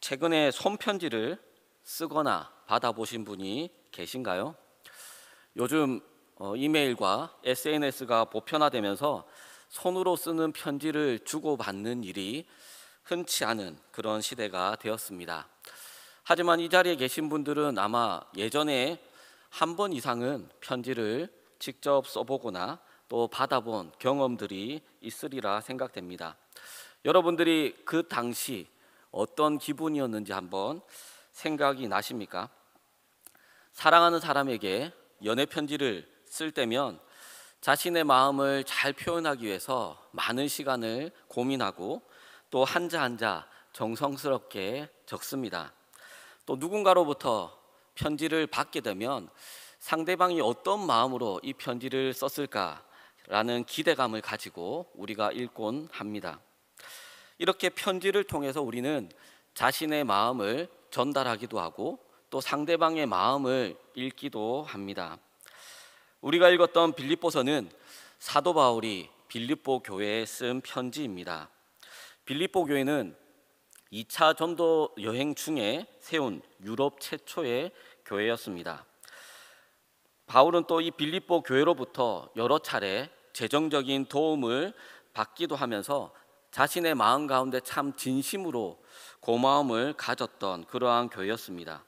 최근에 손편지를 쓰거나 받아보신 분이 계신가요? 요즘 이메일과 SNS가 보편화되면서 손으로 쓰는 편지를 주고받는 일이 흔치 않은 그런 시대가 되었습니다. 하지만 이 자리에 계신 분들은 아마 예전에 한 번 이상은 편지를 직접 써보거나 또 받아본 경험들이 있으리라 생각됩니다. 여러분들이 그 당시 어떤 기분이었는지 한번 생각이 나십니까? 사랑하는 사람에게 연애 편지를 쓸 때면 자신의 마음을 잘 표현하기 위해서 많은 시간을 고민하고 또 한자 한자 정성스럽게 적습니다. 또 누군가로부터 편지를 받게 되면 상대방이 어떤 마음으로 이 편지를 썼을까라는 기대감을 가지고 우리가 읽곤 합니다. 이렇게 편지를 통해서 우리는 자신의 마음을 전달하기도 하고 또 상대방의 마음을 읽기도 합니다. 우리가 읽었던 빌립보서는 사도 바울이 빌립보 교회에 쓴 편지입니다. 빌립보 교회는 2차 전도 여행 중에 세운 유럽 최초의 교회였습니다. 바울은 또 이 빌립보 교회로부터 여러 차례 재정적인 도움을 받기도 하면서 자신의 마음 가운데 참 진심으로 고마움을 가졌던 그러한 교회였습니다.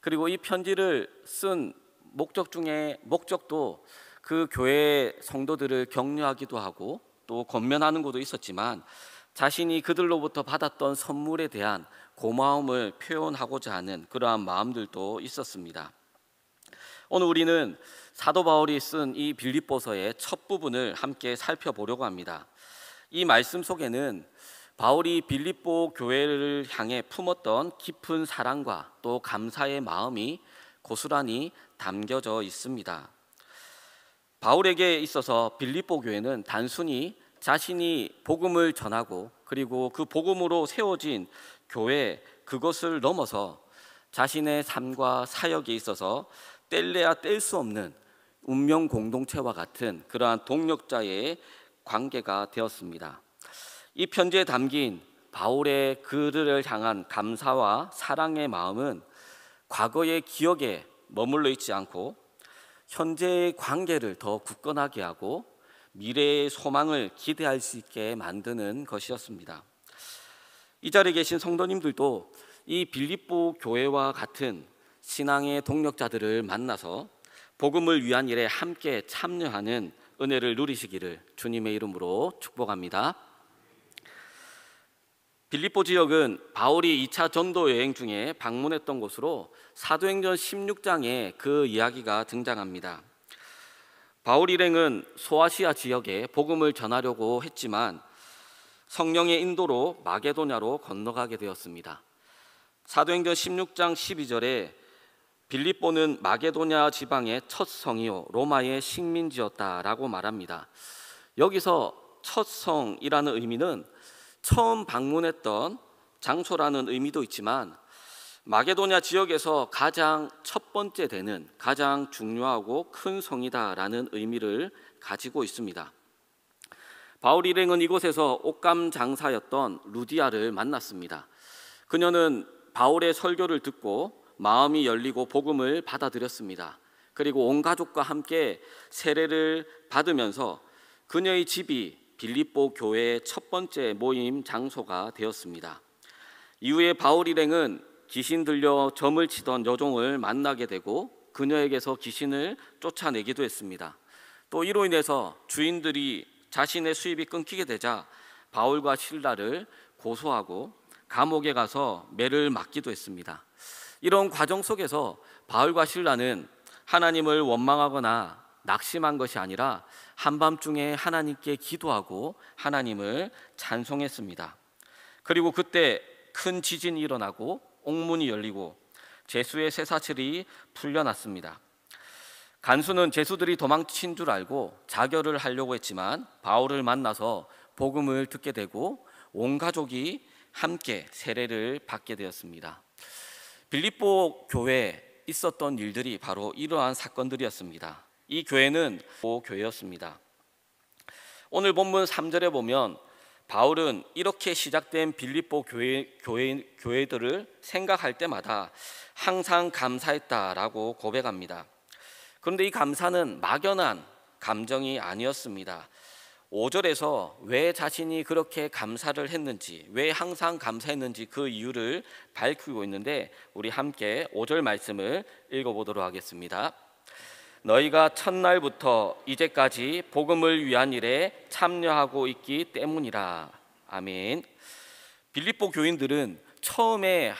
그리고 이 편지를 쓴 목적도 그 교회 성도들을 격려하기도 하고 또 권면하는 것도 있었지만 자신이 그들로부터 받았던 선물에 대한 고마움을 표현하고자 하는 그러한 마음들도 있었습니다. 오늘 우리는 사도 바울이 쓴 이 빌립보서의 첫 부분을 함께 살펴보려고 합니다. 이 말씀 속에는 바울이 빌립보 교회를 향해 품었던 깊은 사랑과 또 감사의 마음이 고스란히 담겨져 있습니다. 바울에게 있어서 빌립보 교회는 단순히 자신이 복음을 전하고 그리고 그 복음으로 세워진 교회 그것을 넘어서 자신의 삶과 사역에 있어서 뗄래야 뗄 수 없는 운명 공동체와 같은 그러한 동력자의 관계가 되었습니다. 이 편지에 담긴 바울의 그들을 향한 감사와 사랑의 마음은 과거의 기억에 머물러 있지 않고 현재의 관계를 더 굳건하게 하고 미래의 소망을 기대할 수 있게 만드는 것이었습니다. 이 자리에 계신 성도님들도 이 빌립보 교회와 같은 신앙의 동력자들을 만나서 복음을 위한 일에 함께 참여하는 은혜를 누리시기를 주님의 이름으로 축복합니다. 빌립보 지역은 바울이 2차 전도 여행 중에 방문했던 곳으로 사도행전 16장에 그 이야기가 등장합니다. 바울 일행은 소아시아 지역에 복음을 전하려고 했지만 성령의 인도로 마게도냐로 건너가게 되었습니다. 사도행전 16장 12절에 빌립보는 마게도냐 지방의 첫 성이요 로마의 식민지였다라고 말합니다. 여기서 첫 성이라는 의미는 처음 방문했던 장소라는 의미도 있지만 마게도냐 지역에서 가장 첫 번째 되는 가장 중요하고 큰 성이다라는 의미를 가지고 있습니다. 바울 일행은 이곳에서 옷감 장사였던 루디아를 만났습니다. 그녀는 바울의 설교를 듣고 마음이 열리고 복음을 받아들였습니다. 그리고 온 가족과 함께 세례를 받으면서 그녀의 집이 빌립보 교회의 첫 번째 모임 장소가 되었습니다. 이후에 바울 일행은 귀신 들려 점을 치던 여종을 만나게 되고 그녀에게서 귀신을 쫓아내기도 했습니다. 또 이로 인해서 주인들이 자신의 수입이 끊기게 되자 바울과 실라를 고소하고 감옥에 가서 매를 맞기도 했습니다. 이런 과정 속에서 바울과 실라는 하나님을 원망하거나 낙심한 것이 아니라 한밤중에 하나님께 기도하고 하나님을 찬송했습니다. 그리고 그때 큰 지진이 일어나고 옥문이 열리고 죄수의 쇠사슬이 풀려났습니다. 간수는 죄수들이 도망친 줄 알고 자결을 하려고 했지만 바울을 만나서 복음을 듣게 되고 온 가족이 함께 세례를 받게 되었습니다. 빌립보 교회에 있었던 일들이 바로 이러한 사건들이었습니다. 이 교회는 교회였습니다. 오늘 본문 3절에 보면 바울은 이렇게 시작된 빌립보 교회들을 생각할 때마다 항상 감사했다라고 고백합니다. 그런데 이 감사는 막연한 감정이 아니었습니다. 5절에서 왜 자신이 그렇게 감사를 했는지, 왜 항상 감사했는지 그 이유를 밝히고 있는데, 우리 함께 5절 말씀을 읽어보도록 하겠습니다. 너희가 첫날부터 이제까지 복음을 위한 일에 참여하고 있기 때문이라. 아멘. 빌립보 교인들은 처음에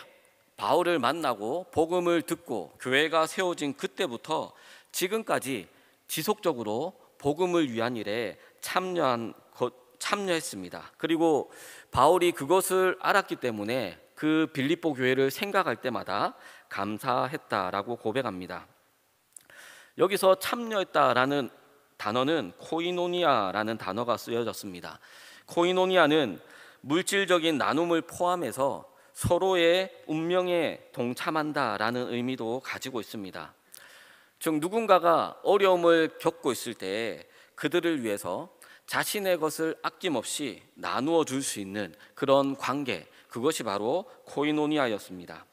바울을 만나고 복음을 듣고 교회가 세워진 그때부터 지금까지 지속적으로 복음을 위한 일에 참여했습니다. 그리고 바울이 그것을 알았기 때문에 그 빌립보 교회를 생각할 때마다 감사했다라고 고백합니다. 여기서 참여했다라는 단어는 코이노니아라는 단어가 쓰여졌습니다. 코이노니아는 물질적인 나눔을 포함해서 서로의 운명에 동참한다라는 의미도 가지고 있습니다. 즉 누군가가 어려움을 겪고 있을 때 그들을 위해서 자신의 것을 아낌없이 나누어 줄 수 있는 그런 관계, 그것이 바로 코이노니아였습니다.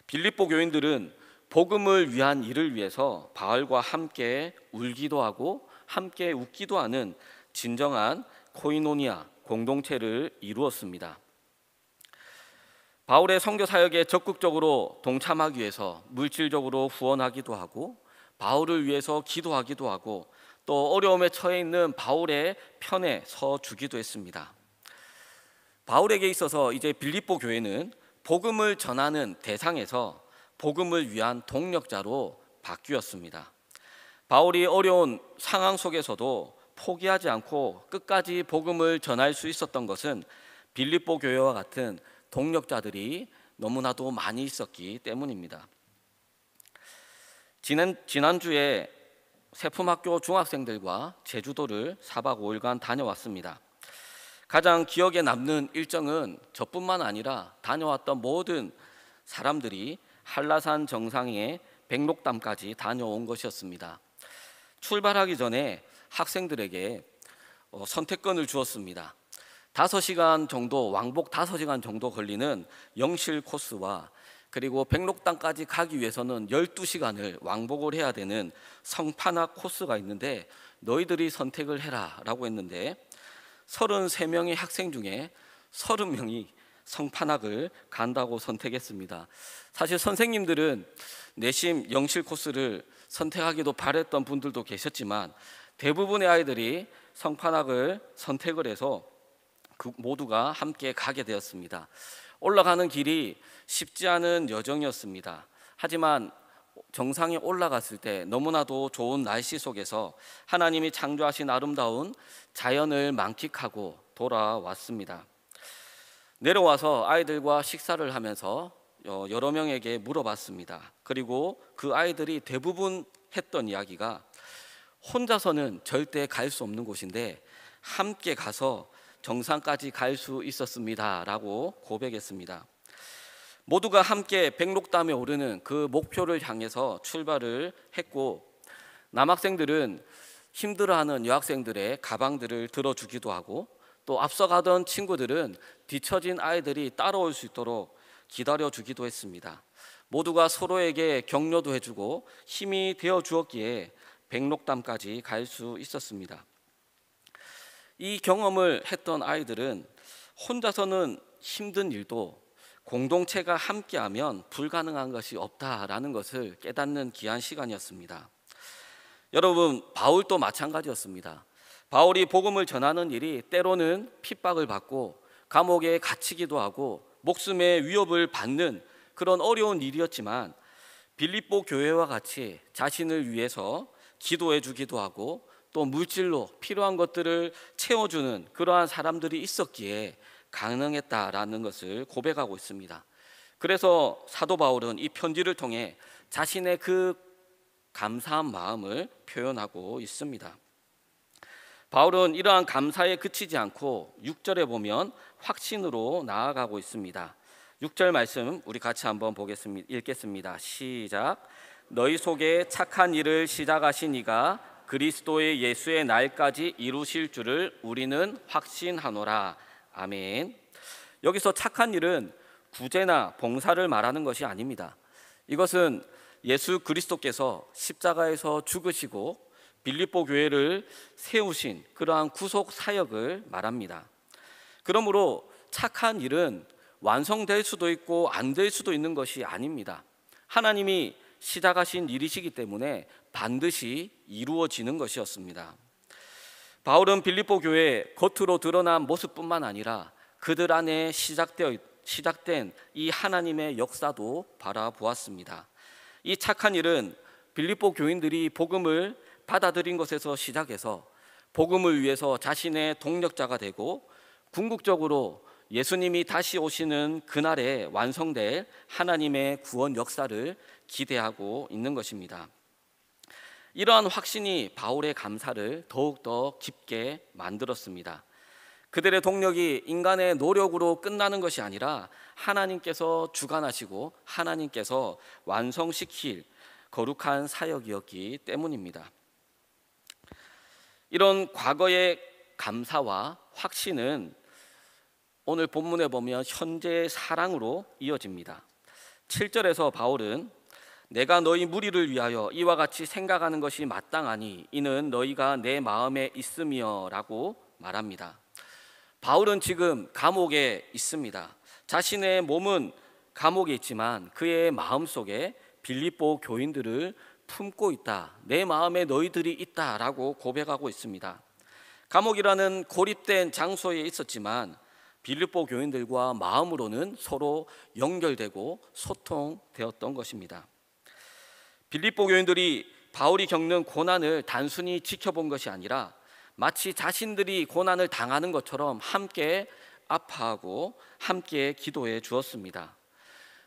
빌립보 교인들은 복음을 위한 일을 위해서 바울과 함께 울기도 하고 함께 웃기도 하는 진정한 코이노니아 공동체를 이루었습니다. 바울의 선교 사역에 적극적으로 동참하기 위해서 물질적으로 후원하기도 하고 바울을 위해서 기도하기도 하고 또 어려움에 처해 있는 바울의 편에 서 주기도 했습니다. 바울에게 있어서 이제 빌립보 교회는 복음을 전하는 대상에서 복음을 위한 동력자로 바뀌었습니다. 바울이 어려운 상황 속에서도 포기하지 않고 끝까지 복음을 전할 수 있었던 것은 빌립보 교회와 같은 동력자들이 너무나도 많이 있었기 때문입니다. 지난주에 세품학교 중학생들과 제주도를 4박 5일간 다녀왔습니다. 가장 기억에 남는 일정은 저뿐만 아니라 다녀왔던 모든 사람들이 한라산 정상에 백록담까지 다녀온 것이었습니다. 출발하기 전에 학생들에게 선택권을 주었습니다. 5시간 정도, 왕복 5시간 정도 걸리는 영실 코스와 그리고 백록담까지 가기 위해서는 12시간을 왕복을 해야 되는 성판악 코스가 있는데 너희들이 선택을 해라 라고 했는데 33명의 학생 중에 30명이 성판악을 간다고 선택했습니다. 사실 선생님들은 내심 영실 코스를 선택하기도 바랬던 분들도 계셨지만 대부분의 아이들이 성판악을 선택을 해서 모두가 함께 가게 되었습니다. 올라가는 길이 쉽지 않은 여정이었습니다. 하지만 정상에 올라갔을 때 너무나도 좋은 날씨 속에서 하나님이 창조하신 아름다운 자연을 만끽하고 돌아왔습니다. 내려와서 아이들과 식사를 하면서 여러 명에게 물어봤습니다. 그리고 그 아이들이 대부분 했던 이야기가 혼자서는 절대 갈 수 없는 곳인데 함께 가서 정상까지 갈 수 있었습니다 라고 고백했습니다. 모두가 함께 백록담에 오르는 그 목표를 향해서 출발을 했고 남학생들은 힘들어하는 여학생들의 가방들을 들어주기도 하고 또 앞서가던 친구들은 뒤처진 아이들이 따라올 수 있도록 기다려주기도 했습니다. 모두가 서로에게 격려도 해주고 힘이 되어주었기에 백록담까지 갈 수 있었습니다. 이 경험을 했던 아이들은 혼자서는 힘든 일도 공동체가 함께하면 불가능한 것이 없다라는 것을 깨닫는 귀한 시간이었습니다. 여러분, 바울도 마찬가지였습니다. 바울이 복음을 전하는 일이 때로는 핍박을 받고 감옥에 갇히기도 하고 목숨의 위협을 받는 그런 어려운 일이었지만 빌립보 교회와 같이 자신을 위해서 기도해 주기도 하고 또 물질로 필요한 것들을 채워주는 그러한 사람들이 있었기에 가능했다라는 것을 고백하고 있습니다. 그래서 사도 바울은 이 편지를 통해 자신의 그 감사한 마음을 표현하고 있습니다. 바울은 이러한 감사에 그치지 않고 6절에 보면 확신으로 나아가고 있습니다. 6절 말씀 우리 같이 한번 읽겠습니다. 시작. 너희 속에 착한 일을 시작하신 이가 그리스도의 예수의 날까지 이루실 줄을 우리는 확신하노라. 아멘. 여기서 착한 일은 구제나 봉사를 말하는 것이 아닙니다. 이것은 예수 그리스도께서 십자가에서 죽으시고 빌립보 교회를 세우신 그러한 구속 사역을 말합니다. 그러므로 착한 일은 완성될 수도 있고 안 될 수도 있는 것이 아닙니다. 하나님이 시작하신 일이시기 때문에 반드시 이루어지는 것이었습니다. 바울은 빌립보 교회의 겉으로 드러난 모습뿐만 아니라 그들 안에 시작된 이 하나님의 역사도 바라보았습니다. 이 착한 일은 빌립보 교인들이 복음을 받아들인 것에서 시작해서 복음을 위해서 자신의 동력자가 되고 궁극적으로 예수님이 다시 오시는 그날에 완성될 하나님의 구원 역사를 기대하고 있는 것입니다. 이러한 확신이 바울의 감사를 더욱더 깊게 만들었습니다. 그들의 동력이 인간의 노력으로 끝나는 것이 아니라 하나님께서 주관하시고 하나님께서 완성시킬 거룩한 사역이었기 때문입니다. 이런 과거의 감사와 확신은 오늘 본문에 보면 현재의 사랑으로 이어집니다. 7절에서 바울은 내가 너희 무리를 위하여 이와 같이 생각하는 것이 마땅하니 이는 너희가 내 마음에 있음이여 라고 말합니다. 바울은 지금 감옥에 있습니다. 자신의 몸은 감옥에 있지만 그의 마음속에 빌립보 교인들을 품고 있다, 내 마음에 너희들이 있다라고 고백하고 있습니다. 감옥이라는 고립된 장소에 있었지만 빌립보 교인들과 마음으로는 서로 연결되고 소통되었던 것입니다. 빌립보 교인들이 바울이 겪는 고난을 단순히 지켜본 것이 아니라 마치 자신들이 고난을 당하는 것처럼 함께 아파하고 함께 기도해 주었습니다.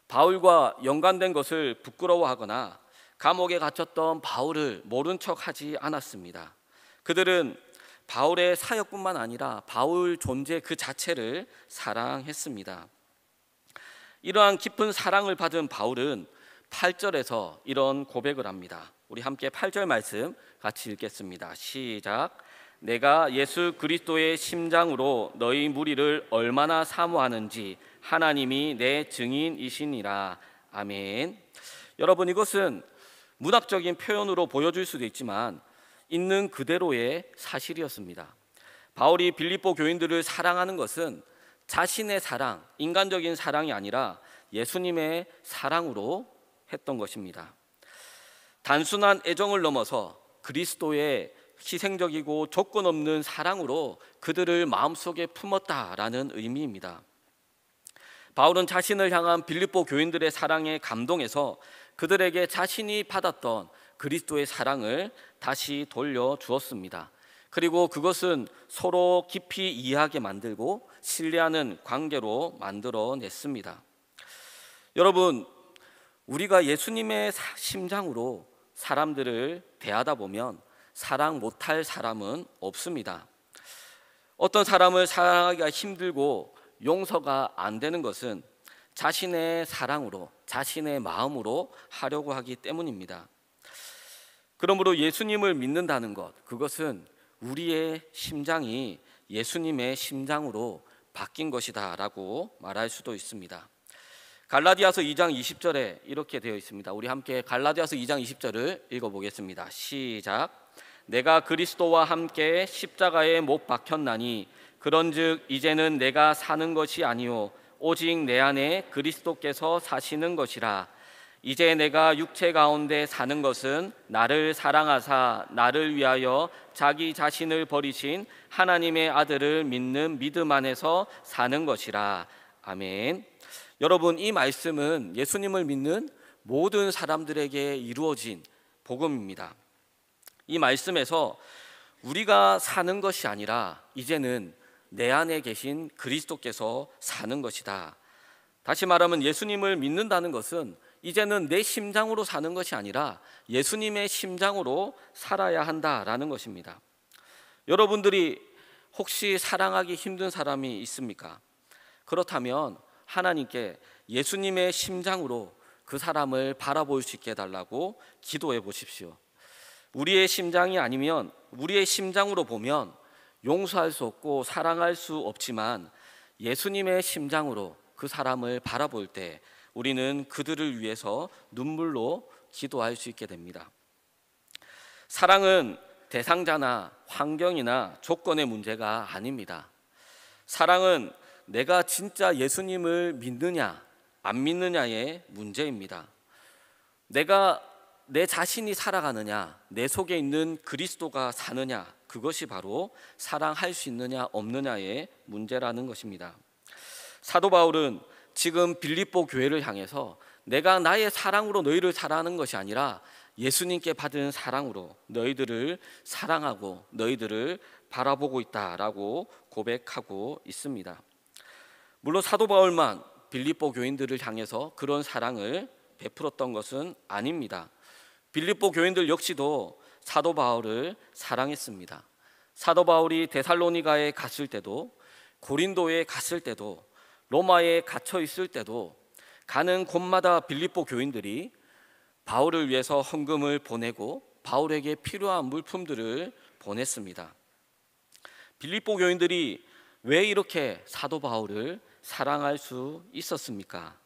바울과 연관된 것을 부끄러워하거나 감옥에 갇혔던 바울을 모른 척하지 않았습니다. 그들은 바울의 사역뿐만 아니라 바울 존재 그 자체를 사랑했습니다. 이러한 깊은 사랑을 받은 바울은 8절에서 이런 고백을 합니다. 우리 함께 8절 말씀 같이 읽겠습니다. 시작. 내가 예수 그리스도의 심장으로 너희 무리를 얼마나 사모하는지 하나님이 내 증인이시니라. 아멘. 여러분, 이것은 문학적인 표현으로 보여줄 수도 있지만 있는 그대로의 사실이었습니다. 바울이 빌립보 교인들을 사랑하는 것은 자신의 사랑, 인간적인 사랑이 아니라 예수님의 사랑으로 했던 것입니다. 단순한 애정을 넘어서 그리스도의 희생적이고 조건 없는 사랑으로 그들을 마음속에 품었다라는 의미입니다. 바울은 자신을 향한 빌립보 교인들의 사랑에 감동해서 그들에게 자신이 받았던 그리스도의 사랑을 다시 돌려주었습니다. 그리고 그것은 서로 깊이 이해하게 만들고 신뢰하는 관계로 만들어냈습니다. 여러분, 우리가 예수님의 심장으로 사람들을 대하다 보면 사랑 못할 사람은 없습니다. 어떤 사람을 사랑하기가 힘들고 용서가 안 되는 것은 자신의 사랑으로, 자신의 마음으로 하려고 하기 때문입니다. 그러므로 예수님을 믿는다는 것, 그것은 우리의 심장이 예수님의 심장으로 바뀐 것이다 라고 말할 수도 있습니다. 갈라디아서 2장 20절에 이렇게 되어 있습니다. 우리 함께 갈라디아서 2장 20절을 읽어보겠습니다. 시작. 내가 그리스도와 함께 십자가에 못 박혔나니 그런즉 이제는 내가 사는 것이 아니요 오직 내 안에 그리스도께서 사시는 것이라. 이제 내가 육체 가운데 사는 것은 나를 사랑하사 나를 위하여 자기 자신을 버리신 하나님의 아들을 믿는 믿음 안에서 사는 것이라. 아멘. 여러분, 이 말씀은 예수님을 믿는 모든 사람들에게 이루어진 복음입니다. 이 말씀에서 우리가 사는 것이 아니라 이제는 내 안에 계신 그리스도께서 사는 것이다. 다시 말하면 예수님을 믿는다는 것은 이제는 내 심장으로 사는 것이 아니라 예수님의 심장으로 살아야 한다라는 것입니다. 여러분들이 혹시 사랑하기 힘든 사람이 있습니까? 그렇다면 하나님께 예수님의 심장으로 그 사람을 바라볼 수 있게 해달라고 기도해 보십시오. 우리의 심장이 아니면, 우리의 심장으로 보면 용서할 수 없고 사랑할 수 없지만 예수님의 심장으로 그 사람을 바라볼 때 우리는 그들을 위해서 눈물로 기도할 수 있게 됩니다. 사랑은 대상자나 환경이나 조건의 문제가 아닙니다. 사랑은 내가 진짜 예수님을 믿느냐 안 믿느냐의 문제입니다. 내가 내 자신이 살아가느냐, 내 속에 있는 그리스도가 사느냐, 그것이 바로 사랑할 수 있느냐 없느냐의 문제라는 것입니다. 사도 바울은 지금 빌립보 교회를 향해서 내가 나의 사랑으로 너희를 사랑하는 것이 아니라 예수님께 받은 사랑으로 너희들을 사랑하고 너희들을 바라보고 있다라고 고백하고 있습니다. 물론 사도 바울만 빌립보 교인들을 향해서 그런 사랑을 베풀었던 것은 아닙니다. 빌립보 교인들 역시도 사도 바울을 사랑했습니다. 사도 바울이 데살로니가에 갔을 때도, 고린도에 갔을 때도, 로마에 갇혀 있을 때도 가는 곳마다 빌립보 교인들이 바울을 위해서 헌금을 보내고 바울에게 필요한 물품들을 보냈습니다. 빌립보 교인들이 왜 이렇게 사도 바울을 사랑할 수 있었습니까?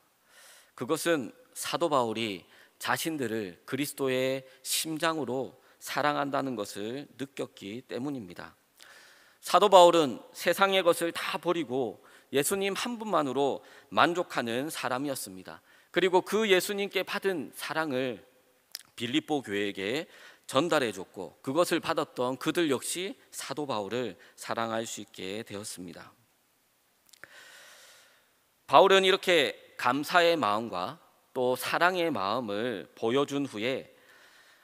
그것은 사도 바울이 자신들을 그리스도의 심장으로 사랑한다는 것을 느꼈기 때문입니다. 사도 바울은 세상의 것을 다 버리고 예수님 한 분만으로 만족하는 사람이었습니다. 그리고 그 예수님께 받은 사랑을 빌립보 교회에게 전달해 줬고 그것을 받았던 그들 역시 사도 바울을 사랑할 수 있게 되었습니다. 바울은 이렇게 감사의 마음과 또 사랑의 마음을 보여준 후에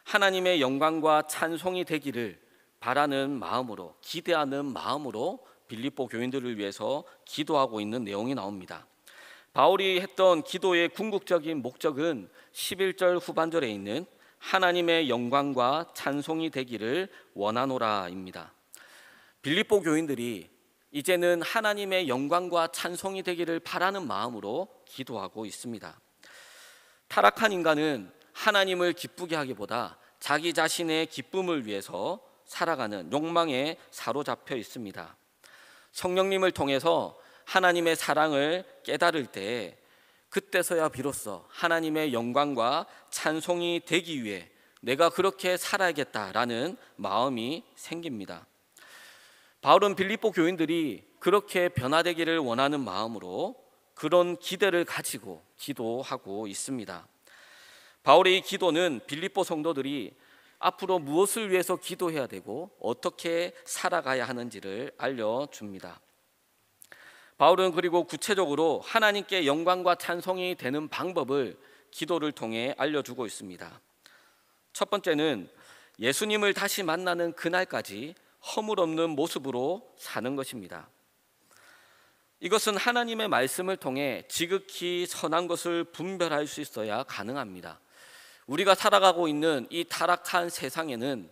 하나님의 영광과 찬송이 되기를 바라는 마음으로, 기대하는 마음으로 빌립보 교인들을 위해서 기도하고 있는 내용이 나옵니다. 바울이 했던 기도의 궁극적인 목적은 11절 후반절에 있는 하나님의 영광과 찬송이 되기를 원하노라입니다. 빌립보 교인들이 이제는 하나님의 영광과 찬송이 되기를 바라는 마음으로 기도하고 있습니다. 타락한 인간은 하나님을 기쁘게 하기보다 자기 자신의 기쁨을 위해서 살아가는 욕망에 사로잡혀 있습니다. 성령님을 통해서 하나님의 사랑을 깨달을 때 그때서야 비로소 하나님의 영광과 찬송이 되기 위해 내가 그렇게 살아야겠다라는 마음이 생깁니다. 바울은 빌립보 교인들이 그렇게 변화되기를 원하는 마음으로 그런 기대를 가지고 기도하고 있습니다. 바울의 이 기도는 빌립보 성도들이 앞으로 무엇을 위해서 기도해야 되고 어떻게 살아가야 하는지를 알려줍니다. 바울은 그리고 구체적으로 하나님께 영광과 찬송이 되는 방법을 기도를 통해 알려주고 있습니다. 첫 번째는 예수님을 다시 만나는 그날까지 허물 없는 모습으로 사는 것입니다. 이것은 하나님의 말씀을 통해 지극히 선한 것을 분별할 수 있어야 가능합니다. 우리가 살아가고 있는 이 타락한 세상에는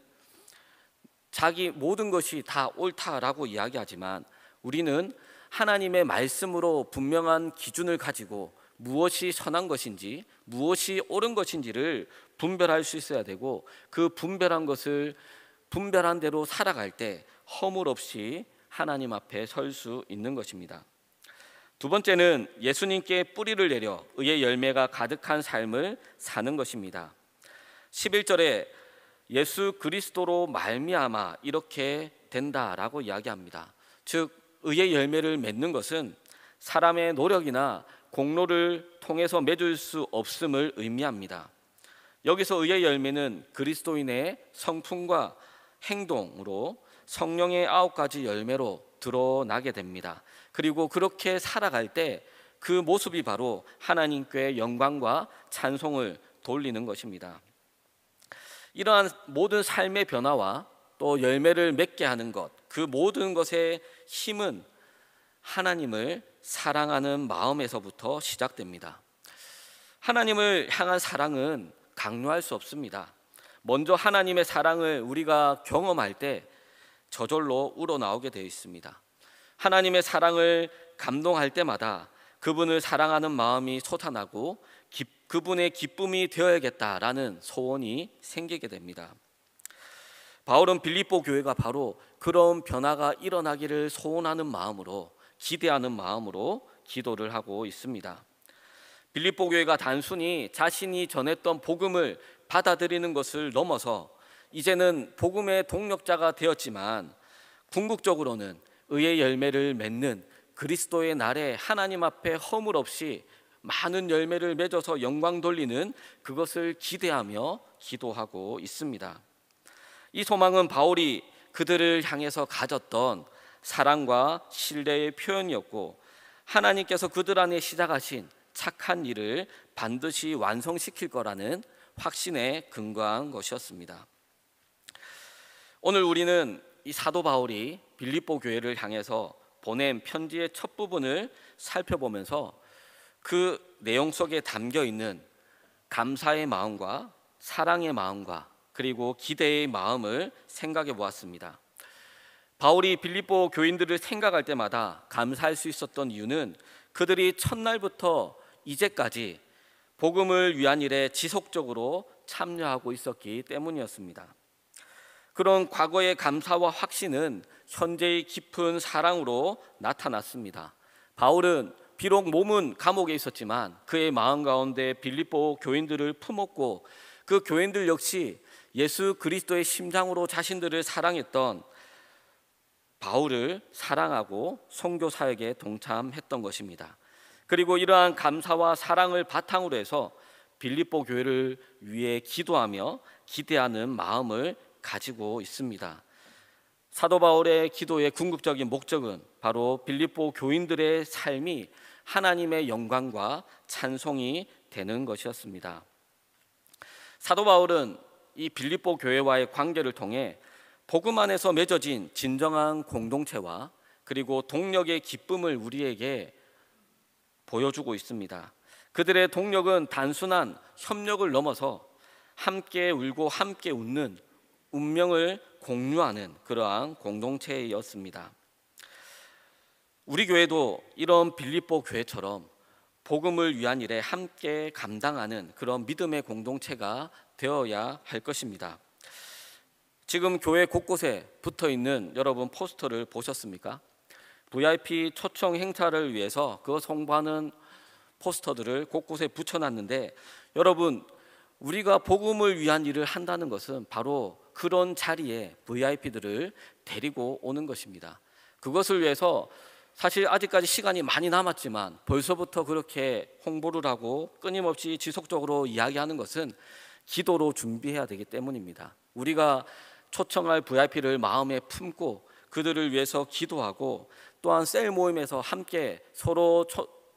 자기 모든 것이 다 옳다라고 이야기하지만 우리는 하나님의 말씀으로 분명한 기준을 가지고 무엇이 선한 것인지 무엇이 옳은 것인지를 분별할 수 있어야 되고 그 분별한 것을 분별한 대로 살아갈 때 허물 없이 하나님 앞에 설 수 있는 것입니다. 두 번째는 예수님께 뿌리를 내려 의의 열매가 가득한 삶을 사는 것입니다. 11절에 예수 그리스도로 말미암아 이렇게 된다라고 이야기합니다. 즉 의의 열매를 맺는 것은 사람의 노력이나 공로를 통해서 맺을 수 없음을 의미합니다. 여기서 의의 열매는 그리스도인의 성품과 행동으로 성령의 9가지 열매로 드러나게 됩니다. 그리고 그렇게 살아갈 때 그 모습이 바로 하나님께 영광과 찬송을 돌리는 것입니다. 이러한 모든 삶의 변화와 또 열매를 맺게 하는 것, 그 모든 것의 힘은 하나님을 사랑하는 마음에서부터 시작됩니다. 하나님을 향한 사랑은 강요할 수 없습니다. 먼저 하나님의 사랑을 우리가 경험할 때 저절로 우러나오게 되어 있습니다. 하나님의 사랑을 감동할 때마다 그분을 사랑하는 마음이 솟아나고 그분의 기쁨이 되어야겠다라는 소원이 생기게 됩니다. 바울은 빌립보 교회가 바로 그런 변화가 일어나기를 소원하는 마음으로 기대하는 마음으로 기도를 하고 있습니다. 빌립보 교회가 단순히 자신이 전했던 복음을 받아들이는 것을 넘어서 이제는 복음의 동력자가 되었지만 궁극적으로는 의의 열매를 맺는 그리스도의 날에 하나님 앞에 허물 없이 많은 열매를 맺어서 영광 돌리는 그것을 기대하며 기도하고 있습니다. 이 소망은 바울이 그들을 향해서 가졌던 사랑과 신뢰의 표현이었고, 하나님께서 그들 안에 시작하신 착한 일을 반드시 완성시킬 거라는 확신에 근거한 것이었습니다. 오늘 우리는 이 사도 바울이 빌립보 교회를 향해서 보낸 편지의 첫 부분을 살펴보면서 그 내용 속에 담겨 있는 감사의 마음과 사랑의 마음과 그리고 기대의 마음을 생각해 보았습니다. 바울이 빌립보 교인들을 생각할 때마다 감사할 수 있었던 이유는 그들이 첫날부터 이제까지 복음을 위한 일에 지속적으로 참여하고 있었기 때문이었습니다. 그런 과거의 감사와 확신은 현재의 깊은 사랑으로 나타났습니다. 바울은 비록 몸은 감옥에 있었지만 그의 마음 가운데 빌립보 교인들을 품었고, 그 교인들 역시 예수 그리스도의 심장으로 자신들을 사랑했던 바울을 사랑하고 선교 사역에 동참했던 것입니다. 그리고 이러한 감사와 사랑을 바탕으로 해서 빌립보 교회를 위해 기도하며 기대하는 마음을 가지고 있습니다. 사도 바울의 기도의 궁극적인 목적은 바로 빌립보 교인들의 삶이 하나님의 영광과 찬송이 되는 것이었습니다. 사도 바울은 이 빌립보 교회와의 관계를 통해 복음 안에서 맺어진 진정한 공동체와 그리고 동력의 기쁨을 우리에게 보여주고 있습니다. 그들의 동력은 단순한 협력을 넘어서 함께 울고 함께 웃는 운명을 공유하는 그러한 공동체였습니다. 우리 교회도 이런 빌립보 교회처럼 복음을 위한 일에 함께 감당하는 그런 믿음의 공동체가 되어야 할 것입니다. 지금 교회 곳곳에 붙어 있는 여러분 포스터를 보셨습니까? VIP 초청 행사를 위해서 그 홍보하는 포스터들을 곳곳에 붙여놨는데, 여러분, 우리가 복음을 위한 일을 한다는 것은 바로 그런 자리에 VIP들을 데리고 오는 것입니다. 그것을 위해서 사실 아직까지 시간이 많이 남았지만 벌써부터 그렇게 홍보를 하고 끊임없이 지속적으로 이야기하는 것은 기도로 준비해야 되기 때문입니다. 우리가 초청할 VIP를 마음에 품고 그들을 위해서 기도하고, 또한 셀 모임에서 함께 서로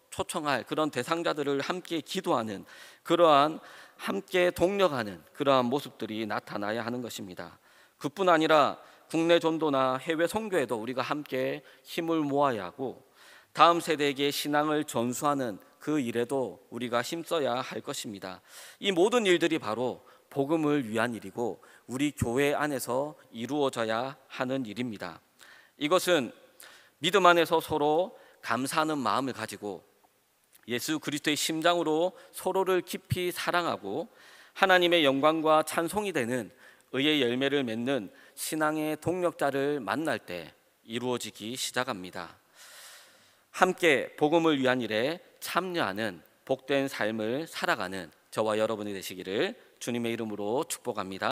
초청할 그런 대상자들을 함께 기도하는, 그러한 함께 동력하는 그러한 모습들이 나타나야 하는 것입니다. 그뿐 아니라 국내 전도나 해외 선교에도 우리가 함께 힘을 모아야 하고, 다음 세대에게 신앙을 전수하는 그 일에도 우리가 힘써야 할 것입니다. 이 모든 일들이 바로 복음을 위한 일이고 우리 교회 안에서 이루어져야 하는 일입니다. 이것은 믿음 안에서 서로 감사하는 마음을 가지고 예수 그리스도의 심장으로 서로를 깊이 사랑하고 하나님의 영광과 찬송이 되는 의의 열매를 맺는 신앙의 동력자를 만날 때 이루어지기 시작합니다. 함께 복음을 위한 일에 참여하는 복된 삶을 살아가는 저와 여러분이 되시기를 주님의 이름으로 축복합니다.